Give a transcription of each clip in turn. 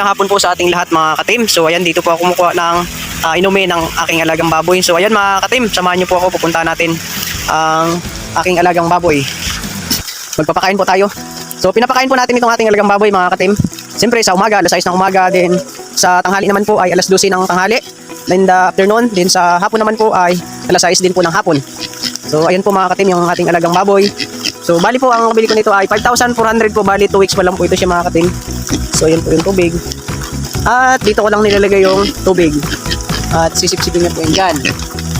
Magandang hapon po sa ating lahat mga katim. So ayan, dito po ako kumukuha ng inumin ng aking alagang baboy. So ayan mga katim, samahan niyo po ako, pupunta natin ang aking alagang baboy. Magpapakain po tayo. So pinapakain po natin itong ating alagang baboy mga katim. Siyempre sa umaga, alas 6 ng umaga, din sa tanghali naman po ay alas 12 ng tanghali. Then the afternoon, din sa hapon naman po ay alas 6 din po ng hapon. So ayan po mga katim, yung ating alagang baboy. So bali po ang bili ko nito ay 5,400 po, bali 2 weeks pa lang po ito siya mga katim. So ayan po yung tubig. At dito ko lang nilalagay yung tubig. At sisip-sipin niya po yan dyan.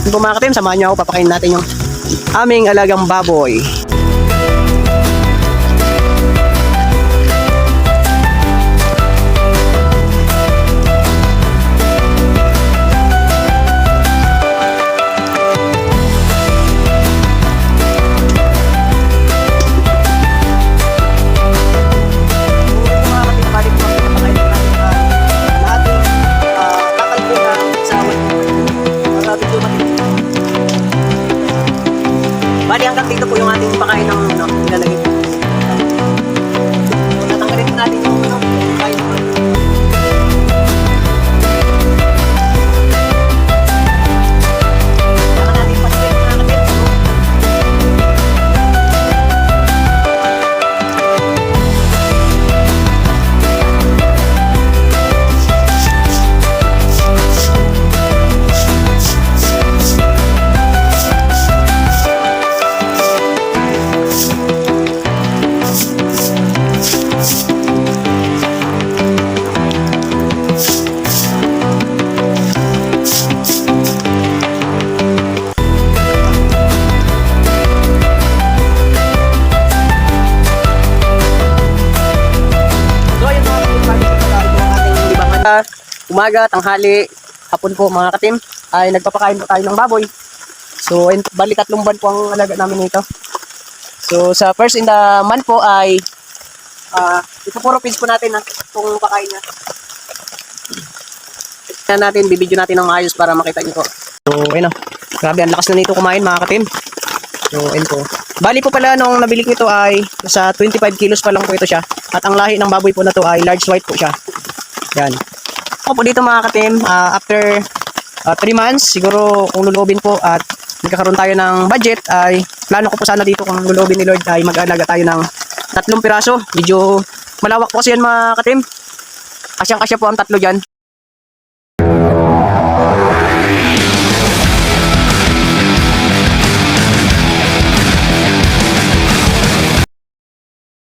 Yun po mga katim, samahan niyo ako, papakain natin yung aming alagang baboy. Bali hanggang dito po yung ating pakain ng nilalagay po. So, natanggalin natin yung pakain ng saka natin pasirin na natin. Umaga, tanghali, hapon po mga katim ay nagpapakain po tayo ng baboy. So bali 3 buwan po ang alaga namin nito. So sa first in the month po ay ipupuro feeds po natin itong pakain niya. Tignan natin, bibidyo natin ng maayos para makita niyo po. So ayun o, grabe ang lakas na nito kumain mga katim. So ayun po. Bali po pala nung nabili ko ito ay sa 25 kilos pa lang po ito siya. At ang lahi ng baboy po na to ay large white po siya. Yan. Ako po dito mga katim, after 3 months, siguro kung lulubin po at nagkakaroon tayo ng budget, ay plano ko po sana dito kung lulubin ni Lord ay mag-alaga tayo ng 3 piraso. Medyo malawak po kasi yan mga katim. Kasyang-kasya po ang 3 dyan.